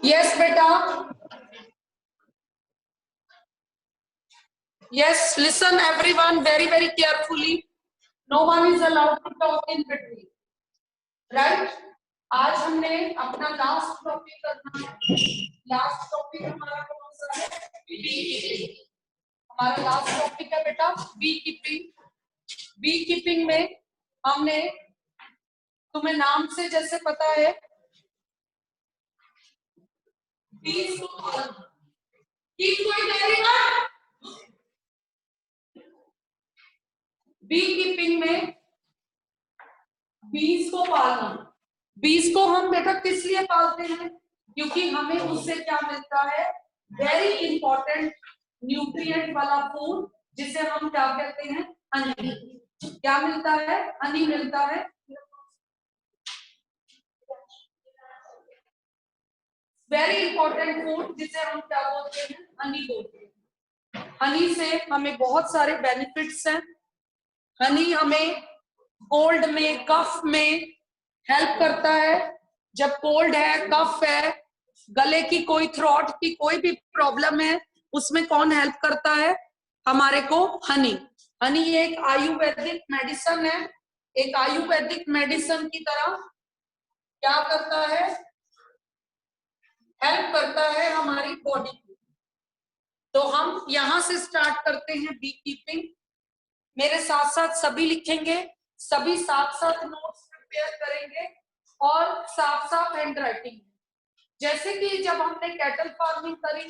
Yes, beta. Yes, listen everyone very, very carefully. No one is allowed to talk in between. Right? आज हमने अपना last topic करना है. Last topic हमारा कौन सा है? Bee keeping. हमारा लास्ट टॉपिक है बेटा बी कीपिंग. बी कीपिंग में हमने, तुम्हें नाम से जैसे पता है, बीज को पालना. बी कीपिंग में बीज को पालना. बीज को हम बेटा किस लिए पालते हैं? क्योंकि हमें उससे क्या मिलता है? वेरी इंपॉर्टेंट न्यूट्रिएंट वाला फूड, जिसे हम क्या कहते हैं? हनी. क्या मिलता है? हनी मिलता है. वेरी इंपॉर्टेंट फूड जिसे हम क्या बोलते हैं? हनी बोलते हैं. हनी से हमें बहुत सारे बेनिफिट्स हैं. हनी हमें कोल्ड में, कफ में हेल्प करता है. जब कोल्ड है, कफ है, गले की कोई, थ्रोट की कोई भी प्रॉब्लम है, उसमें कौन हेल्प करता है? हमारे को हनी. हनी एक आयुर्वेदिक मेडिसिन है. एक आयुर्वेदिक मेडिसिन की तरह क्या करता है? हेल्प करता है हमारी बॉडी को. तो हम यहां से स्टार्ट करते हैं बी कीपिंग. मेरे साथ साथ सभी लिखेंगे, सभी साथ साथ नोट्स प्रिपेयर करेंगे और साफ साफ हैंड राइटिंग. जैसे कि जब हमने कैटल फार्मिंग करी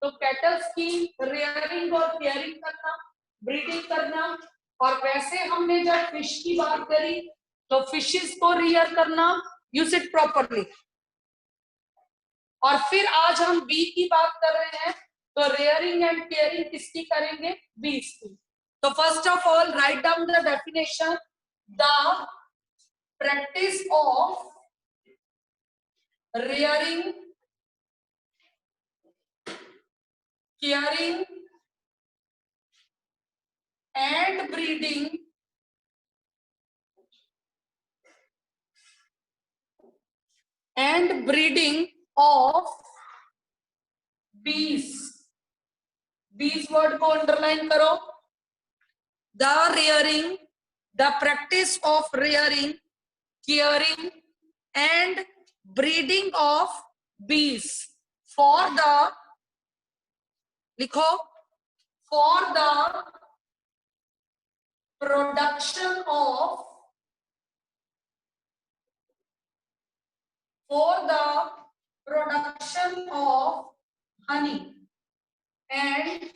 तो कैटल्स की रेयरिंग और केयरिंग करना, ब्रीडिंग करना, और वैसे हमने जब फिश की बात करी तो फिशेस को रियर करना, यूज इट प्रॉपरली. और फिर आज हम बी की बात कर रहे हैं तो रेयरिंग एंड केयरिंग किसकी करेंगे? बीज की. तो first of all write down the definition. The practice of rearing, caring and breeding of bees. bees word को अंडरलाइन करो. the rearing, the practice of rearing, caring and breeding of bees for the, लिखो, for the production of, for the production of honey and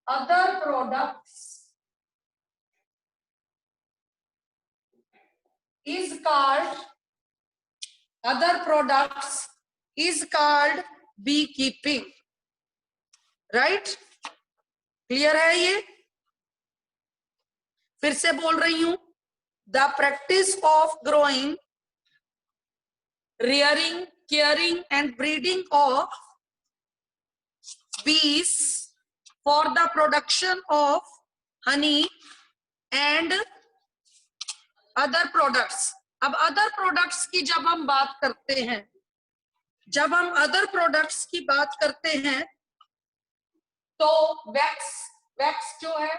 other products is called, other products is called beekeeping. Right? Clear है ये? फिर से बोल रही हूं. The practice of growing, rearing, caring and breeding of bees for the production of honey and other products. अब other products की जब हम बात करते हैं, जब हम अदर प्रोडक्ट्स की बात करते हैं तो वैक्स, वैक्स जो है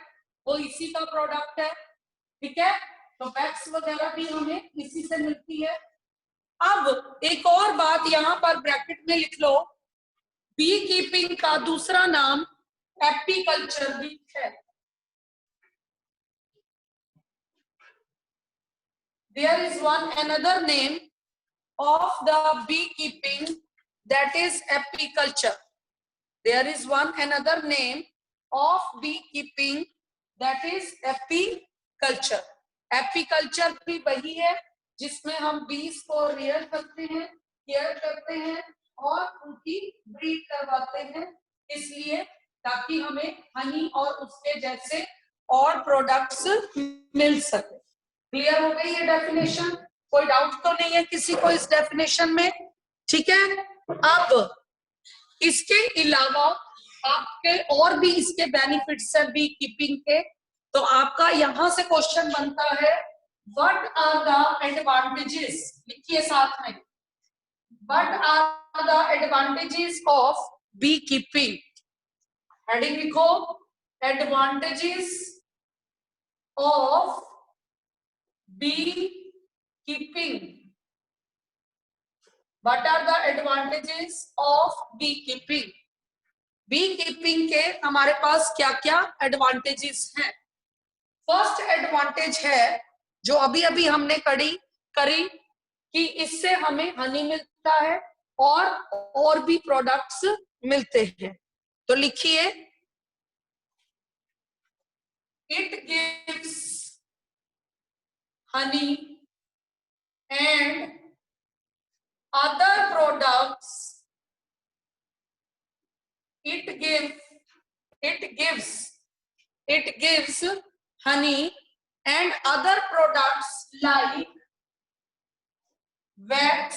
वो इसी का प्रोडक्ट है. ठीक है? तो वैक्स वगैरह भी हमें इसी से मिलती है. अब एक और बात यहां पर ब्रैकेट में लिख लो. बी कीपिंग का दूसरा नाम एपीकल्चर भी है. There is one another name of the beekeeping, that is apiculture. There is one another name of beekeeping, that is apiculture. Apiculture भी वही है जिसमें हम बीज को रेयर करते हैं, केयर करते हैं और उनकी ब्रीड करवाते हैं, इसलिए ताकि हमें हनी और उसके जैसे और प्रोडक्ट्स मिल सके. क्लियर हो गई ये डेफिनेशन? कोई डाउट तो नहीं है किसी को इस डेफिनेशन में? ठीक है. अब इसके अलावा आपके और भी इसके बेनिफिट्स है बी कीपिंग के. तो आपका यहां से क्वेश्चन बनता है, व्हाट आर द एडवांटेजेस? लिखिए साथ में, what are are the advantages of beekeeping? Heading लिखो, advantages of beekeeping. What are the advantages of beekeeping? beekeeping के हमारे पास क्या क्या advantages हैं? फर्स्ट एडवांटेज है जो अभी अभी हमने करी कि इससे हमें हनी मिलता है और भी प्रोडक्ट्स मिलते हैं। तो लिखिए, it gives honey and other products, it gives honey and other products like wax,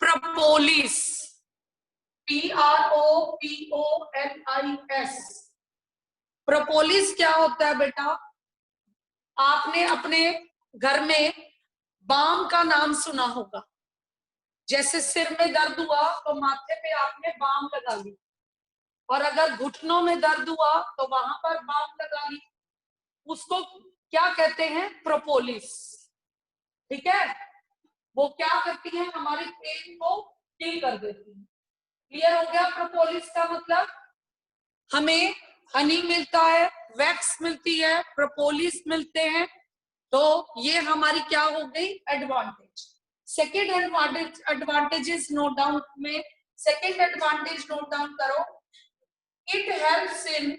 propolis, PROPOLIS। Propolis क्या होता है बेटा? आपने अपने घर में बाम का नाम सुना होगा। जैसे सिर में दर्द हुआ तो माथे पे आपने बाम लगा ली, और अगर घुटनों में दर्द हुआ तो वहां पर बाम लगा ली। उसको क्या कहते हैं? प्रोपोलिस। ठीक है, वो क्या करती है? हमारी पेन को किल कर देती है। क्लियर हो गया? प्रोपोलिस का मतलब हमें हनी मिलता है, वैक्स मिलती है, प्रोपोलिस मिलते हैं। तो ये हमारी क्या हो गई? Advantage. Second advantages note down में, सेकेंड एडवांटेज नोट डाउन करो, it helps in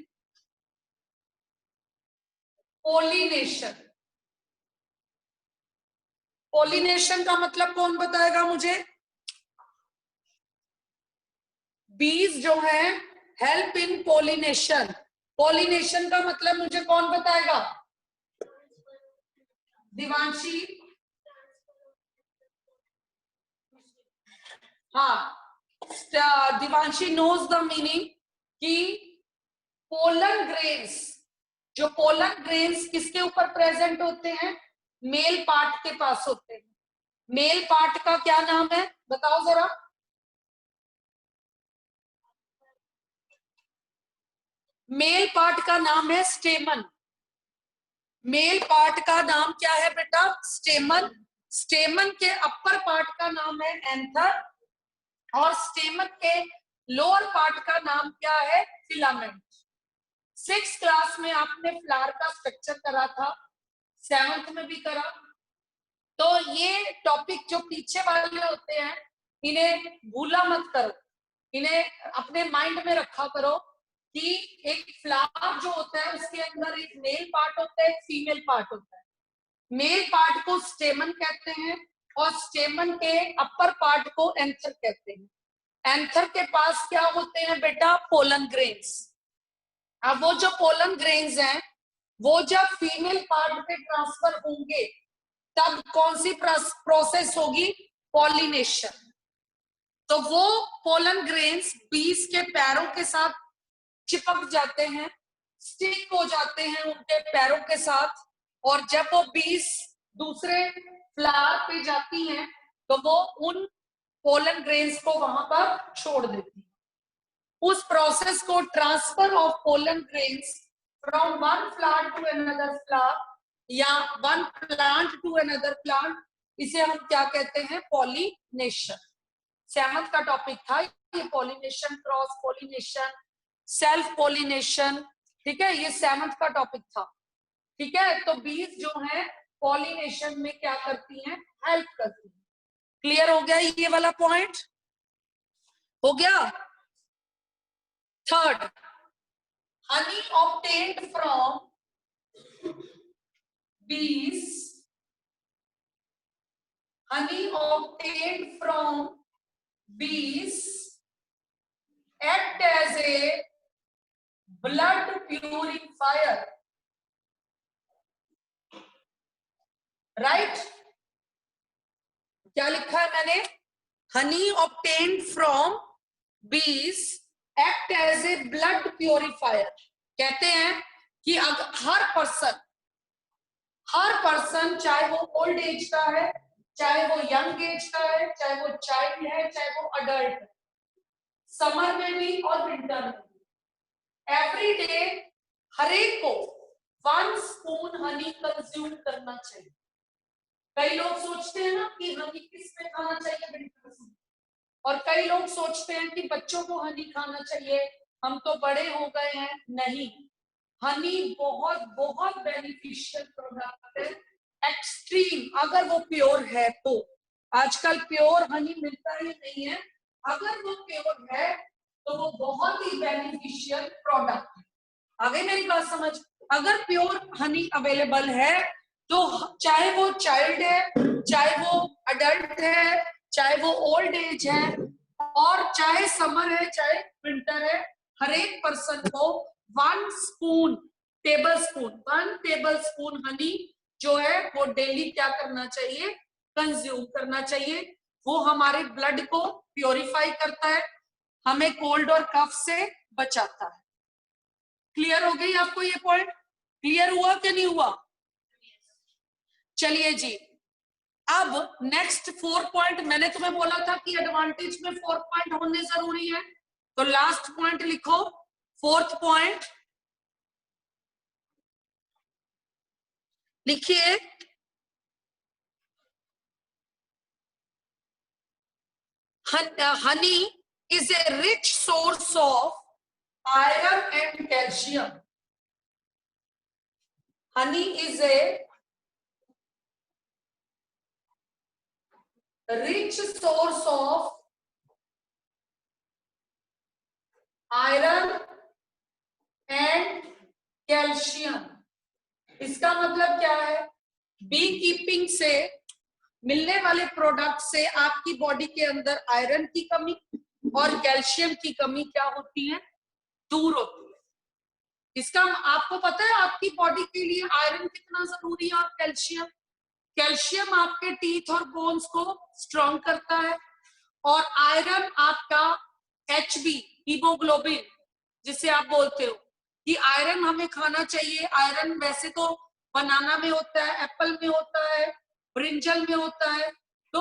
pollination. Pollination का मतलब कौन बताएगा मुझे? बीज जो है हेल्प इन पोलिनेशन। पोलिनेशन का मतलब मुझे कौन बताएगा? दिवांशी। हाँ, दिवांशी नोज द मीनिंग कि पोलन ग्रेन्स, जो पोलन ग्रेन्स किसके ऊपर प्रेजेंट होते हैं? मेल पार्ट के पास होते हैं। मेल पार्ट का क्या नाम है बताओ जरा? मेल पार्ट का नाम है स्टेमन। मेल पार्ट का नाम क्या है बेटा? स्टेमन। स्टेमन के अपर पार्ट का नाम है एंथर, और स्टेमन के लोअर पार्ट का नाम क्या है? फिलामेंट। 6th क्लास में आपने फ्लावर का स्ट्रक्चर करा था, 7th में भी करा। तो ये टॉपिक जो पीछे वाले होते हैं इन्हें भूला मत करो, इन्हें अपने माइंड में रखा करो कि एक फ्लावर जो होता है उसके अंदर एक मेल पार्ट होता है, एक फीमेल पार्ट होता है। मेल पार्ट को स्टेमन कहते हैं और स्टेमन के अपर पार्ट को एंथर कहते हैं। एंथर के पास क्या होते हैं बेटा? Pollen grains. अब वो जो पोलन ग्रेन्स हैं वो जब फीमेल पार्ट पे ट्रांसफर होंगे तब कौन सी प्रोसेस होगी? पॉलिनेशन। तो वो पोलन ग्रेन्स बीज के पैरों के साथ चिपक जाते हैं, स्टिक हो जाते हैं उनके पैरों के साथ, और जब वो बीज दूसरे फ्लावर पे जाती हैं तो वो उन पोलन ग्रेन्स को वहां पर छोड़ देती है। उस प्रोसेस को transfer of pollen grains from one flower to another flower या one plant to another plant, इसे हम क्या कहते हैं? पॉलिनेशन। 7th का टॉपिक था ये pollination, cross pollination, self pollination. ठीक है, ये 7th का टॉपिक था। ठीक है, तो बीज जो है पॉलिनेशन में क्या करती हैं? हेल्प करती हैं। क्लियर हो गया ये वाला पॉइंट? हो गया। Third, honey obtained from bees, honey obtained from bees act as a blood purifier, right? क्या लिखा है मैंने? honey obtained from bees act as a blood purifier। कहते हैं कि अगर हर पर्सन, चाहे वो ओल्ड एज का है, चाहे वो यंग एज का है, चाहे वो चाइल्ड है, चाहे वो अडल्ट है, समर में भी और विंटर में भी, एवरी डे हर एक को 1 स्पून हनी कंज्यूम करना चाहिए। कई लोग सोचते हैं ना कि हनी किस में खाना चाहिए, विंटर में, और कई लोग सोचते हैं कि बच्चों को हनी खाना चाहिए, हम तो बड़े हो गए हैं। नहीं, हनी बहुत बहुत बेनिफिशियल प्रोडक्ट है, एक्सट्रीम, अगर वो प्योर है तो। आजकल प्योर हनी मिलता ही नहीं है, अगर वो प्योर है तो वो बहुत ही बेनिफिशियल प्रोडक्ट है। आगे मेरी बात समझ, अगर प्योर हनी अवेलेबल है तो चाहे वो चाइल्ड है, चाहे वो अडल्ट है, चाहे वो ओल्ड एज है, और चाहे समर है चाहे विंटर है, हर एक पर्सन को 1 spoon, one table spoon Honey जो है वो डेली क्या करना चाहिए, कंज्यूम करना चाहिए। वो हमारे ब्लड को प्योरीफाई करता है, हमें कोल्ड और कफ से बचाता है। क्लियर हो गई आपको ये पॉइंट? क्लियर हुआ कि नहीं हुआ? चलिए जी, अब नेक्स्ट 4 पॉइंट, मैंने तुम्हें बोला था कि एडवांटेज में 4 पॉइंट होने जरूरी है, तो लास्ट पॉइंट लिखो, 4th पॉइंट लिखिए, honey is a rich source of iron and calcium. Honey is a rich source of iron and calcium। इसका मतलब क्या है? बी कीपिंग से मिलने वाले प्रोडक्ट से आपकी बॉडी के अंदर आयरन की कमी और कैल्शियम की कमी क्या होती है? दूर होती है। इसका आपको पता है आपकी बॉडी के लिए आयरन कितना जरूरी है और कैल्शियम? कैल्शियम आपके टीथ और बोन्स को स्ट्रॉन्ग करता है, और आयरन आपका HB, हीमोग्लोबिन, जिसे आप बोलते हो कि आयरन हमें खाना चाहिए। आयरन वैसे तो बनाना में होता है, एप्पल में होता है, ब्रिंजल में होता है, तो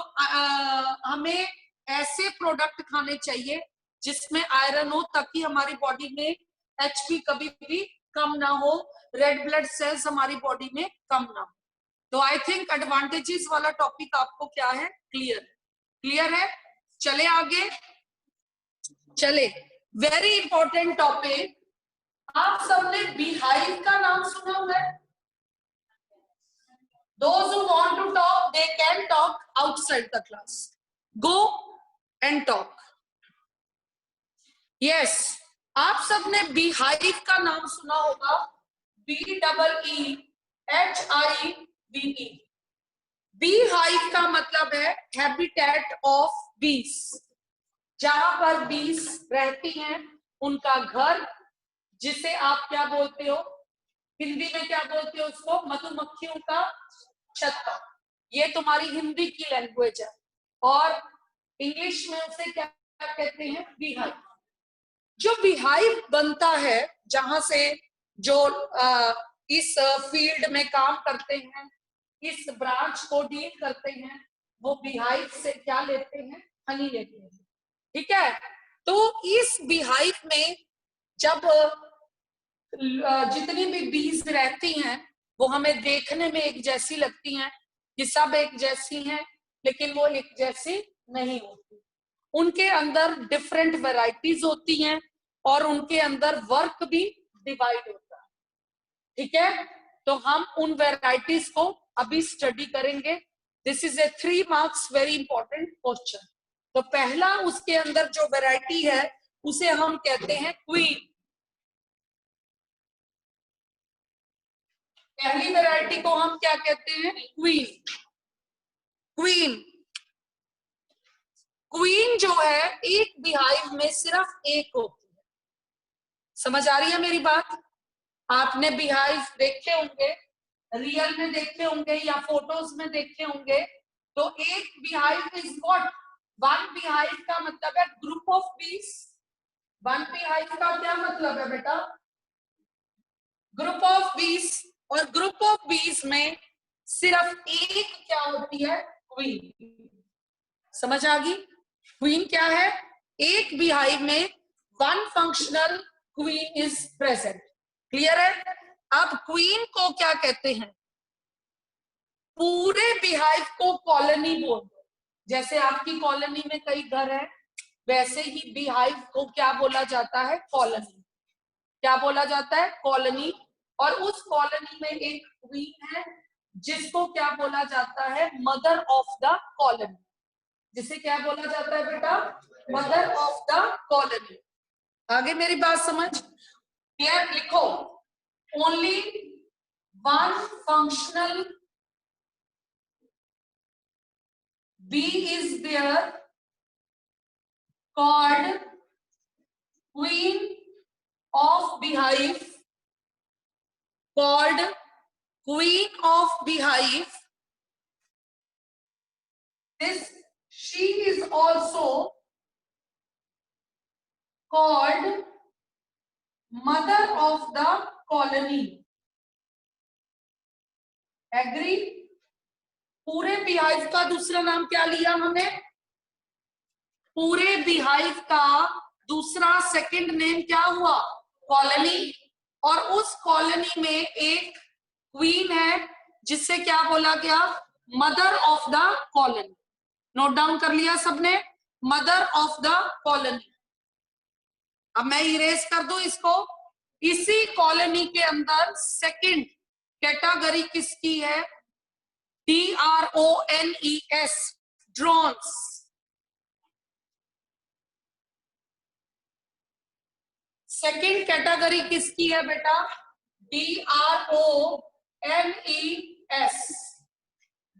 हमें ऐसे प्रोडक्ट खाने चाहिए जिसमें आयरन हो, ताकि हमारी बॉडी में HP कभी भी कम ना हो, रेड ब्लड सेल्स हमारी बॉडी में कम ना हो। तो आई थिंक एडवांटेजेस वाला टॉपिक आपको क्या है? क्लियर, क्लियर है? चले आगे, चले, वेरी इंपॉर्टेंट टॉपिक। आप सबने बीहाइव का नाम सुना हुआ है? Those who want to talk, they can talk outside the class. Go and talk. Yes, आप सबने बीहाइव का नाम सुना होगा, BEEHIVE। बीहाइव का मतलब है हैबिटेट ऑफ बीस, जहां पर बीस रहती हैं, उनका घर, जिसे आप क्या बोलते हो हिंदी में, क्या बोलते हो उसको? मधुमक्खियों का छत्ता। ये तुम्हारी हिंदी की लैंग्वेज है, और इंग्लिश में उसे क्या कहते हैं? बीहाइव। जो बीहाइव बनता है, जहां से जो इस फील्ड में काम करते हैं, इस ब्रांच को डील करते हैं, वो बीहाइव से क्या लेते हैं? हनी लेते हैं। ठीक है, तो इस बीहाइव में जब जितनी भी बीज रहती हैं, वो हमें देखने में एक जैसी लगती हैं कि सब एक जैसी हैं, लेकिन वो एक जैसी नहीं होती। उनके अंदर डिफरेंट वैरायटीज होती हैं, और उनके अंदर वर्क भी डिवाइड होता है। ठीक है, तो हम उन वैरायटीज को अभी स्टडी करेंगे। This is A 3 marks very important question. तो पहला उसके अंदर जो वैरायटी है उसे हम कहते हैं क्वीन। पहली वैरायटी को हम क्या कहते हैं? क्वीन। क्वीन, क्वीन जो है एक बीहाइव में सिर्फ एक होती है। समझ आ रही है मेरी बात? आपने बीहाइव देखे होंगे, रियल में देखे होंगे या फोटोज में देखे होंगे। तो एक beehive is what? One beehive का मतलब है ग्रुप ऑफ बीज। वन बीहाइव का क्या मतलब है बेटा? ग्रुप ऑफ बीज। और ग्रुप ऑफ बीज में सिर्फ एक क्या होती है, क्वीन। समझ आ गई? क्वीन क्या है? एक बीहाइव में one functional queen is present. Clear है? अब क्वीन को क्या कहते हैं? पूरे बीहाइव को कॉलोनी बोल दो। जैसे आपकी कॉलोनी में कई घर है, वैसे ही बीहाइव को क्या बोला जाता है? कॉलोनी। क्या बोला जाता है? कॉलोनी। और उस कॉलोनी में एक क्वीन है जिसको क्या बोला जाता है? Mother of the colony. जिसे क्या बोला जाता है बेटा? Mother of the colony. आगे मेरी बात समझ? क्लियर? लिखो, only one functional bee is there called queen of beehive, called queen of beehive. This she is also called mother of the colony. Agree? पूरे बीहाइव का दूसरा नाम क्या लिया हमने? पूरे बीहाइव का दूसरा सेकंड नेम क्या हुआ? कॉलोनी। और उस कॉलोनी में एक क्वीन है जिससे क्या बोला गया? Mother of the colony. Note down कर लिया सबने? Mother of the colony. अब मैं इरेज कर दूं इसको। इसी कॉलोनी के अंदर सेकंड कैटेगरी किसकी है? DRONES, drones. सेकंड कैटेगरी किसकी है बेटा? DRONES,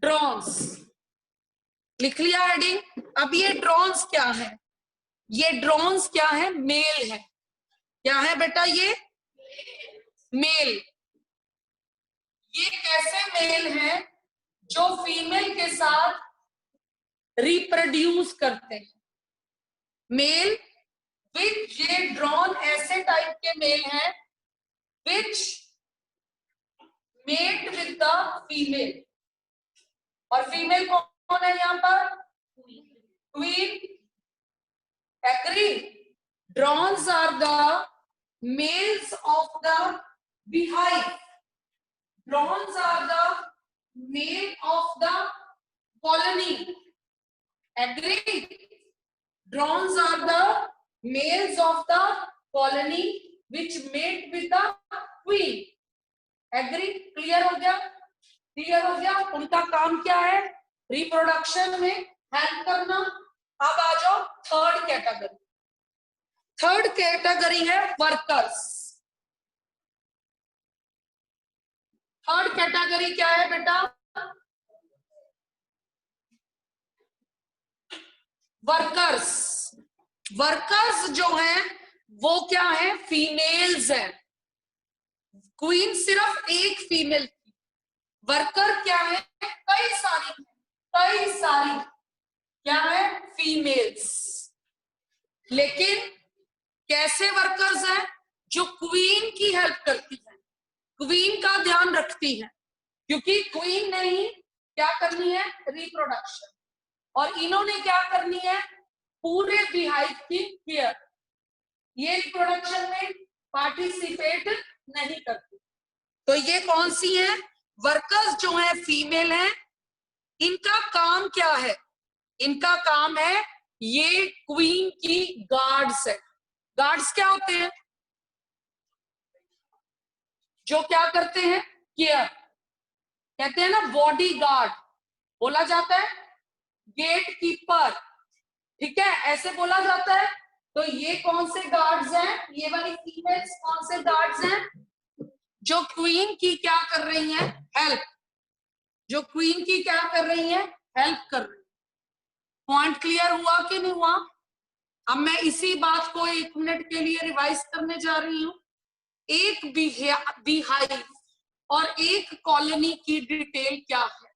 drones. लिख लिया हेडिंग? अब ये ड्रोन्स क्या है? ये ड्रोन्स क्या है? मेल है। क्या है बेटा? ये मेल। ये कैसे मेल है? जो फीमेल के साथ रिप्रोड्यूस करते हैं। मेल विच, ये ड्रोन ऐसे टाइप के मेल हैं which mate with the female. और फीमेल कौन है यहां पर? Queen. Agree? Drones are the males of the beehive. Drones are the male of the colony. Agree? Drones are the males of the colony which mate with the queen. Agree? Clear हो गया? Clear हो गया? उनका काम क्या है? Reproduction में help करना। अब आ जाओ थर्ड कैटेगरी। थर्ड कैटेगरी है वर्कर्स। थर्ड कैटेगरी क्या है बेटा? वर्कर्स। वर्कर्स जो हैं वो क्या है? फीमेल्स हैं। क्वीन सिर्फ एक फीमेल थी। वर्कर क्या है? कई सारी क्या है? फीमेल्स। लेकिन कैसे वर्कर्स हैं? जो क्वीन की हेल्प करती है, क्वीन का ध्यान रखती है। क्योंकि क्वीन ने ही क्या करनी है? रिप्रोडक्शन। और इन्होंने क्या करनी है? पूरे बीहाइव की केयर। ये रिप्रोडक्शन में पार्टिसिपेट नहीं करती। तो ये कौन सी है? वर्कर्स जो है फीमेल हैं। इनका काम क्या है? इनका काम है ये क्वीन की गार्ड्स है। गार्ड्स क्या होते हैं? जो क्या करते हैं? केयर। कहते हैं ना बॉडी गार्ड बोला जाता है, गेट कीपर। ठीक है, ऐसे बोला जाता है। तो ये कौन से गार्ड्स हैं? ये वाली फीमेल्स कौन से गार्ड्स हैं? जो क्वीन की क्या कर रही हैं? हेल्प। जो क्वीन की क्या कर रही हैं? हेल्प कर रही हैं। पॉइंट क्लियर हुआ कि नहीं हुआ? अब मैं इसी बात को 1 मिनट के लिए रिवाइज करने जा रही हूं। एक बीहाइव और एक कॉलोनी की डिटेल क्या है?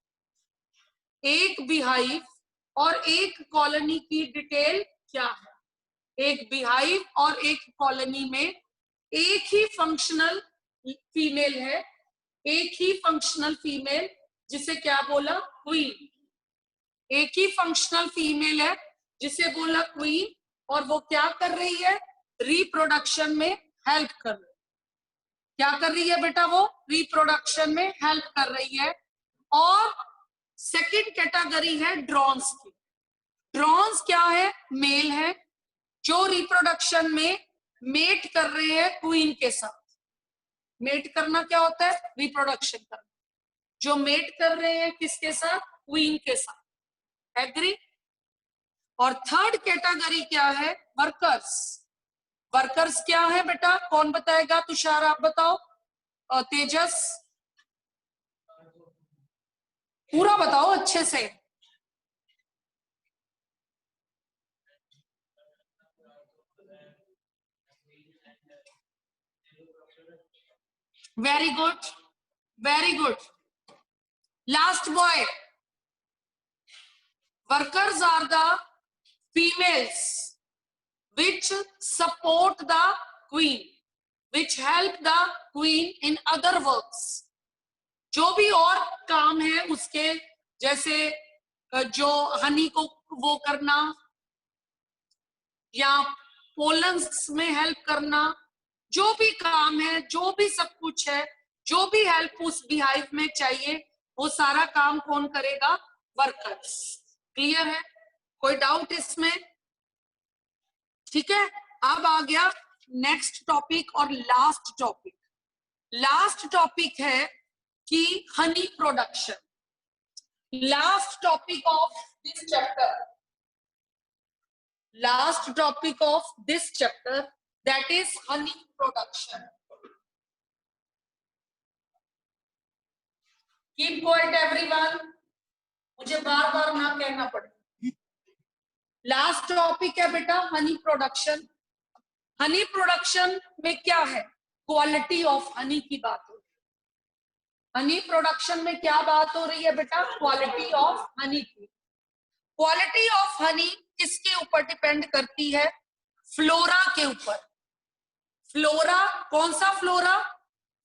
एक बीहाइव और एक कॉलोनी की डिटेल क्या है? एक बीहाइव और एक कॉलोनी में एक ही फंक्शनल फीमेल है। एक ही फंक्शनल फीमेल जिसे क्या बोला, क्वीन। एक ही फंक्शनल फीमेल है जिसे बोला क्वीन, और वो क्या कर रही है, रिप्रोडक्शन में हेल्प कर रही है। क्या कर रही है बेटा, वो रिप्रोडक्शन में हेल्प कर रही है। और सेकंड कैटेगरी है ड्रोन्स की। ड्रोन्स क्या है, मेल है, जो रिप्रोडक्शन में मेट कर रहे हैं क्वीन के साथ। मेट करना क्या होता है, रिप्रोडक्शन करना। जो मेट कर रहे हैं किसके साथ, क्वीन के साथ। एग्री। और थर्ड कैटेगरी क्या है, वर्कर्स। वर्कर्स क्या है बेटा, कौन बताएगा, तुषार आप बताओ, तेजस पूरा बताओ अच्छे से। Very good, very good. Last boy, workers are the females which support the queen, which help the queen in other works। जो भी और काम है उसके, जैसे जो हनी को वो करना, या पोलन्स में हेल्प करना, जो भी काम है, जो भी सब कुछ है, जो भी हेल्प उस बीहाइव में चाहिए, वो सारा काम कौन करेगा, वर्कर्स। क्लियर है, कोई डाउट इसमें, ठीक है। अब आ गया नेक्स्ट टॉपिक और लास्ट टॉपिक। लास्ट टॉपिक है कि honey production. Last topic of this chapter, last topic of this chapter, that is honey production। keep quiet everyone, मुझे बार बार ना कहना पड़े। लास्ट टॉपिक है बेटा हनी प्रोडक्शन। हनी प्रोडक्शन में क्या है, क्वालिटी ऑफ हनी की बात हो रही है। हनी प्रोडक्शन में क्या बात हो रही है बेटा, क्वालिटी ऑफ हनी की। क्वालिटी ऑफ हनी किसके ऊपर डिपेंड करती है, फ्लोरा के ऊपर। फ्लोरा, कौन सा फ्लोरा,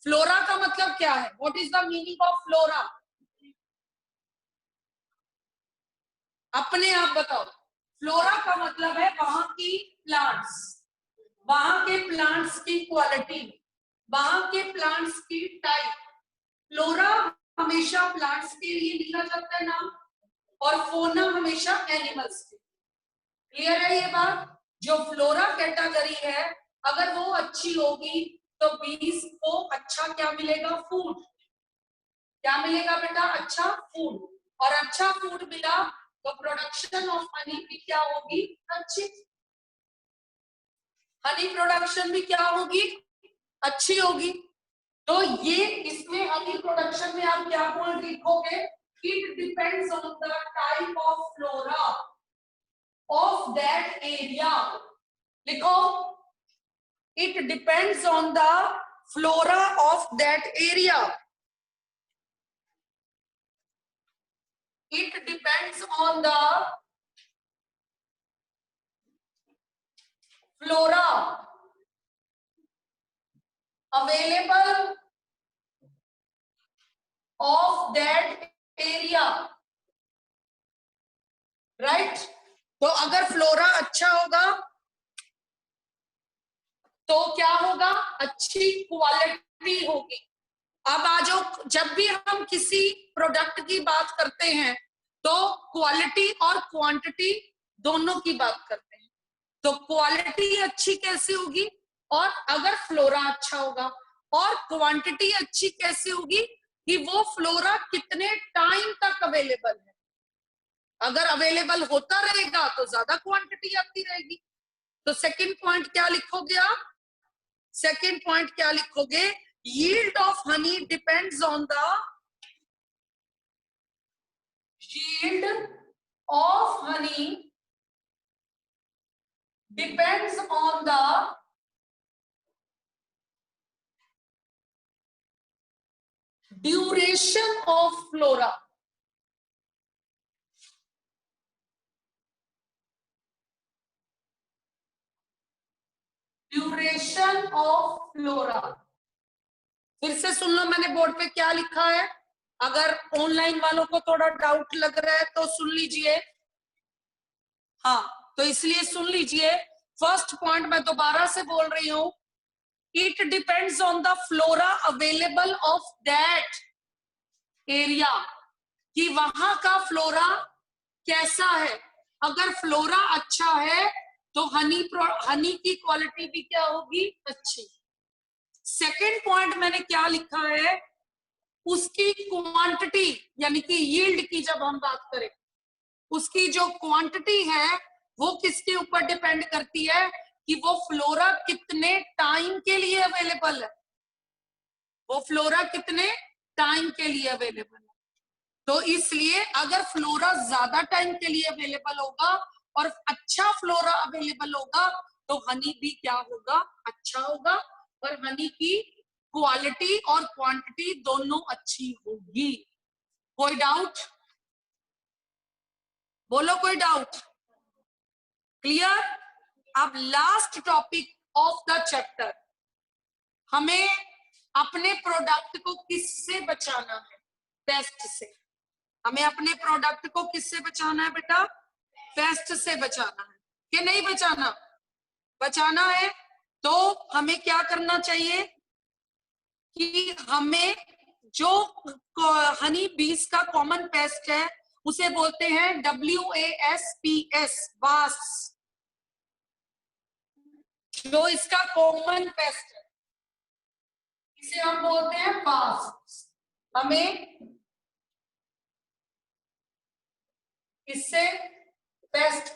फ्लोरा का मतलब क्या है, what is the meaning of flora, अपने आप बताओ। फ्लोरा का मतलब है वहां की प्लांट्स, वहां के प्लांट्स की क्वालिटी, वहां के प्लांट्स की टाइप। फ्लोरा हमेशा प्लांट्स के लिए लिखा जाता है नाम, और फोना हमेशा एनिमल्स के। क्लियर है ये बात। जो फ्लोरा कैटेगरी है, अगर वो अच्छी होगी तो बीज को अच्छा क्या मिलेगा, फूड। क्या मिलेगा बेटा, अच्छा फूड। और अच्छा फूड मिला तो प्रोडक्शन ऑफ हनी भी क्या होगी, अच्छी। हनी प्रोडक्शन भी क्या होगी, अच्छी होगी। तो ये इसमें हनी प्रोडक्शन में आप क्या बोल लिखोगे, it depends on the type of flora of that area. लिखो, it depends on the flora of that area। it depends on the flora available of that area, right। तो अगर फ्लोरा अच्छा होगा तो क्या होगा, अच्छी क्वालिटी होगी। अब आ जाओ, जब भी हम किसी प्रोडक्ट की बात करते हैं तो क्वालिटी और क्वांटिटी दोनों की बात करते हैं। तो क्वालिटी अच्छी कैसे होगी, और अगर फ्लोरा अच्छा होगा, और क्वांटिटी अच्छी कैसे होगी, कि वो फ्लोरा कितने टाइम तक अवेलेबल है। अगर अवेलेबल होता रहेगा तो ज्यादा क्वांटिटी आती रहेगी। तो सेकंड पॉइंट क्या लिखोगे आप, सेकंड पॉइंट क्या लिखोगे, yield of honey depends on the yield of honey depends on the duration of flora। Duration of flora. फिर से सुन लो, मैंने बोर्ड पे क्या लिखा है, अगर ऑनलाइन वालों को थोड़ा डाउट लग रहा है तो सुन लीजिए। हाँ, तो इसलिए सुन लीजिए। फर्स्ट पॉइंट मैं दोबारा से बोल रही हूं, it depends on the flora available of that area, कि वहां का फ्लोरा कैसा है। अगर फ्लोरा अच्छा है तो हनी की क्वालिटी भी क्या होगी, अच्छी। सेकंड पॉइंट मैंने क्या लिखा है, उसकी क्वांटिटी यानी कि यील्ड की जब हम बात करें, उसकी जो क्वांटिटी है वो किसके ऊपर डिपेंड करती है कि वो फ्लोरा कितने टाइम के लिए अवेलेबल है, वो फ्लोरा कितने टाइम के लिए अवेलेबल है। तो इसलिए अगर फ्लोरा ज्यादा टाइम के लिए अवेलेबल होगा और अच्छा फ्लोरा अवेलेबल होगा तो हनी भी क्या होगा, अच्छा होगा, और हनी की क्वालिटी और क्वांटिटी दोनों अच्छी होगी। कोई डाउट? बोलो कोई डाउट? क्लियर? अब last topic of the chapter, हमें अपने प्रोडक्ट को किससे बचाना है, पेस्ट से। हमें अपने प्रोडक्ट को किससे बचाना है बेटा, पेस्ट से बचाना है कि नहीं बचाना, बचाना है। तो हमें क्या करना चाहिए कि हमें जो हनी बीज का कॉमन पेस्ट है उसे बोलते हैं WASPS, वास्प। जो इसका कॉमन पेस्ट है इसे हम बोलते हैं वास्प। हमें इससे पेस्ट,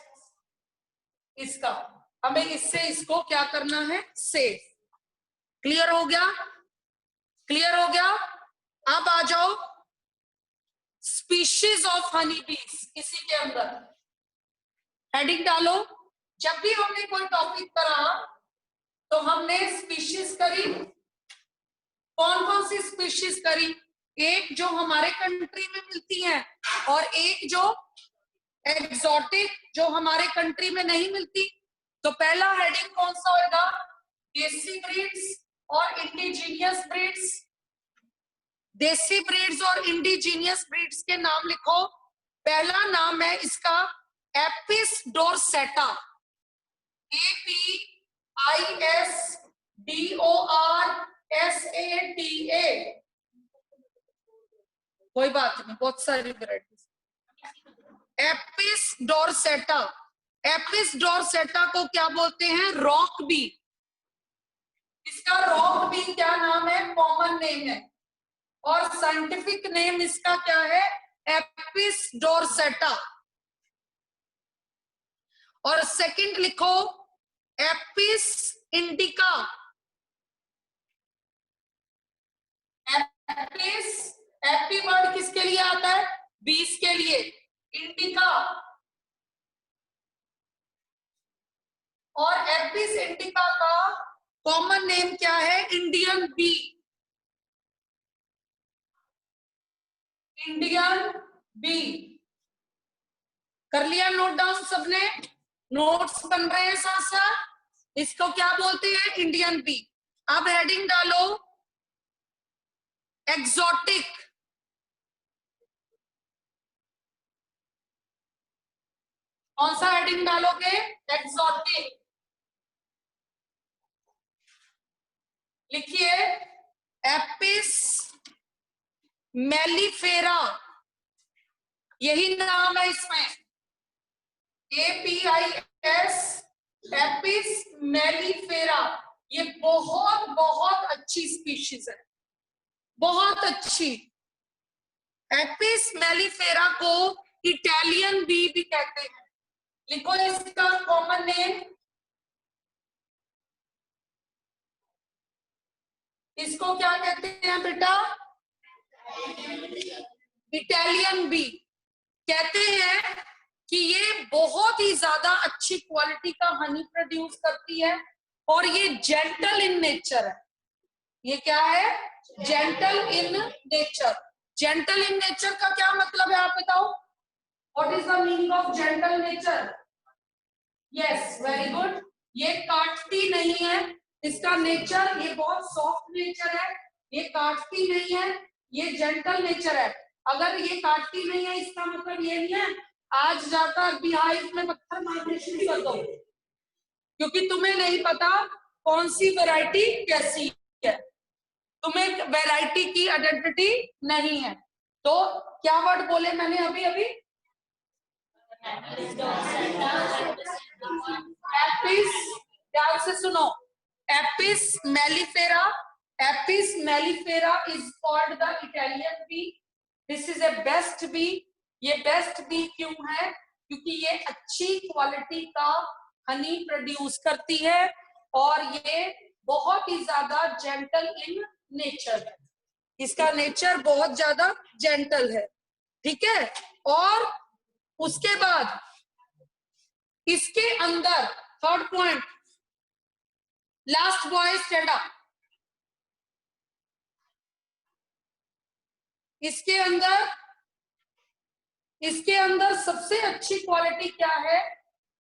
इसका हमें इससे इसको क्या करना है, सेव। क्लियर हो गया? क्लियर हो गया? अब आ जाओ स्पीशीज ऑफ हनी बीज, इसी के अंदर हेडिंग डालो। जब भी हमने कोई टॉपिक करा तो हमने स्पीशीज करी। कौन कौन सी स्पीशीज करी? एक जो हमारे कंट्री में मिलती है और एक जो एक्सोटिक जो हमारे कंट्री में नहीं मिलती। तो पहला हेडिंग कौन सा होगा, देसी ब्रीड्स और इंडिजीनियस ब्रीड्स। देसी ब्रीड्स और इंडिजीनियस ब्रीड्स के नाम लिखो। पहला नाम है इसका एपिस डोरसेटा, APISDORSATA। कोई बात नहीं, बहुत सारी varieties. Apis dorsata, Apis dorsata को क्या बोलते हैं, रॉक बी। इसका रॉक बी क्या नाम है, कॉमन नेम है, और साइंटिफिक नेम इसका क्या है, एपिस डोरसेटा। और सेकंड लिखो Apis indica. Apis, AP word किसके लिए आता है, बीस के लिए। इंडिका, और एपिस इंडिका का कॉमन नेम क्या है, इंडियन बी। Indian B. कर लिया नोट डाउन सबने? नोट्स बन रहे हैं साथ साथ। इसको क्या बोलते हैं, इंडियन बी। अब हेडिंग डालो एक्सोटिक। कौन सा हेडिंग डालोगे, एक्सोटिक। लिखिए एपिस मेलिफेरा, यही नाम है इसमें, APIS, एपिस मेलिफेरा। ये बहुत बहुत अच्छी स्पीशीज है, बहुत अच्छी। एपिस मेलिफेरा को इटालियन बी भी कहते हैं। लिखो इसका कॉमन नेम, इसको क्या कहते हैं बेटा, इटालियन बी कहते हैं। कि ये बहुत ही ज्यादा अच्छी क्वालिटी का हनी प्रोड्यूस करती है और ये जेंटल इन नेचर है। ये क्या है, gentle in nature. Gentle in nature का क्या मतलब है, आप बताओ, what is the meaning of gentle nature? Yes, very good. ये काटती नहीं है, इसका नेचर, ये बहुत सॉफ्ट नेचर है, ये काटती नहीं है, ये जेंटल नेचर है। अगर ये काटती नहीं है इसका मतलब ये नहीं है आज जाकर बिहाइव में पत्थर मारने शुरू कर दो, क्योंकि तुम्हें नहीं पता कौन सी वैरायटी कैसी है, तुम्हें वैरायटी की आइडेंटिटी नहीं है। तो क्या वर्ड बोले मैंने अभी अभी? एपिस, ध्यान से सुनो, Apis mellifera, Apis mellifera is called the Italian bee. This is a best bee. ये बेस्ट बी क्यों है? क्योंकि ये अच्छी क्वालिटी का हनी प्रोड्यूस करती है और ये बहुत ही ज्यादा जेंटल इन नेचर है, इसका नेचर बहुत ज्यादा जेंटल है, ठीक है। और उसके बाद इसके अंदर third point, last boy stand up. इसके अंदर सबसे अच्छी क्वालिटी क्या है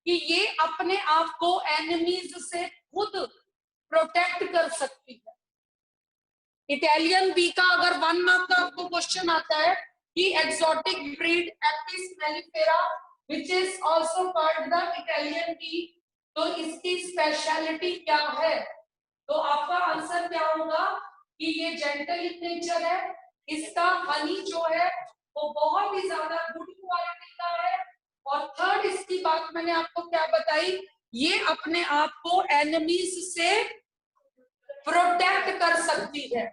कि ये अपने आप को एनिमीज से खुद प्रोटेक्ट कर सकती है। इटालियन बी का अगर 1 मार्क का आपको क्वेश्चन आता है कि exotic breed Apis mellifera which is also called the Italian B, तो इसकी स्पेशलिटी क्या है? तो आपका आंसर क्या होगा कि ये जेंटल इन नेचर है, इसका हनी जो है वो बहुत ही ज्यादा गुड क्वालिटी का है, और थर्ड इसकी बात मैंने आपको क्या बताई, ये अपने आप को एनिमीज से प्रोटेक्ट कर सकती है,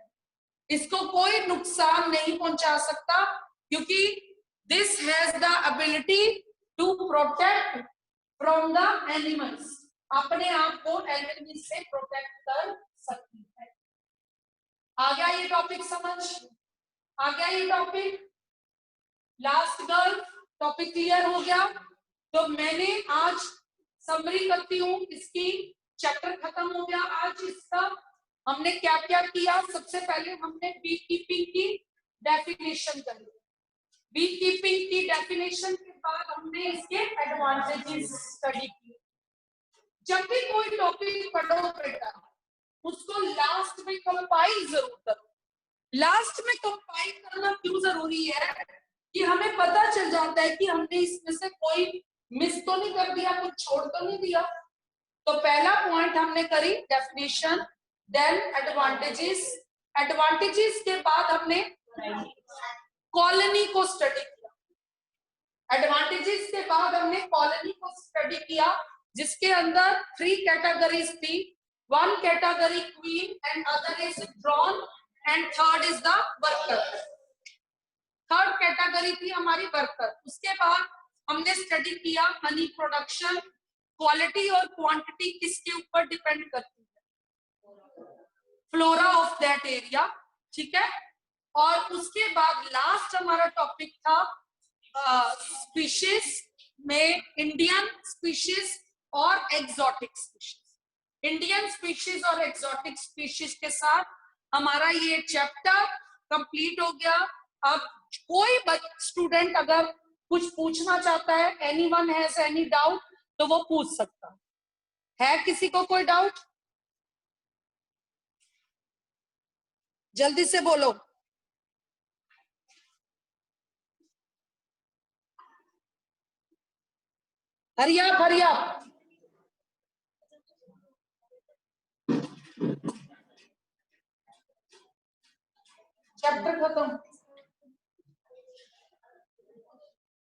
इसको कोई नुकसान नहीं पहुंचा सकता, क्योंकि this has the ability to protect from the animals, अपने आप को एनिमी से प्रोटेक्ट कर सकती है। आ गया ये टॉपिक समझ? आ गया ये topic? Last girl topic clear हो गया? तो मैंने आज समरी करती हूँ, इसकी चैप्टर खत्म हो गया आज इसका। हमने क्या क्या किया? सबसे पहले हमने बी कीपिंग की डेफिनेशन करी, बी कीपिंग की डेफिनेशन के बाद हमने इसके एडवांटेजेस स्टडी किए। जब भी कोई टॉपिक पढ़ो बेटा उसको लास्ट में कंपाइल जरूर करो। लास्ट में कंपाइल करना क्यों जरूरी है कि हमें पता चल जाता है कि हमने इसमें से कोई मिस तो नहीं कर दिया, कुछ छोड़ तो नहीं दिया। तो पहला पॉइंट हमने करी डेफिनेशन, देन एडवांटेजेस, एडवांटेजेस के बाद हमने कॉलोनी को स्टडी किया, एडवांटेजेस के बाद हमने कॉलोनी को स्टडी किया जिसके अंदर 3 कैटेगरीज थी, 1 category queen and other is drone and third is the worker. Third category थी हमारी वर्कर। उसके बाद हमने स्टडी किया हनी प्रोडक्शन, क्वालिटी और क्वांटिटी किसके ऊपर डिपेंड करती है? फ्लोरा ऑफ दैट एरिया, ठीक है। और उसके बाद लास्ट हमारा टॉपिक था स्पीशीज में इंडियन स्पीशीज और एक्सोटिक स्पीशीज। इंडियन स्पीशीज और एक्सोटिक स्पीशीज के साथ हमारा ये चैप्टर कंप्लीट हो गया। अब कोई स्टूडेंट अगर कुछ पूछना चाहता है, एनीवन हैज एनी डाउट, तो वो पूछ सकता है। किसी को कोई डाउट? जल्दी से बोलो। हरी आप, हरी आप। चैप्टर खत्म।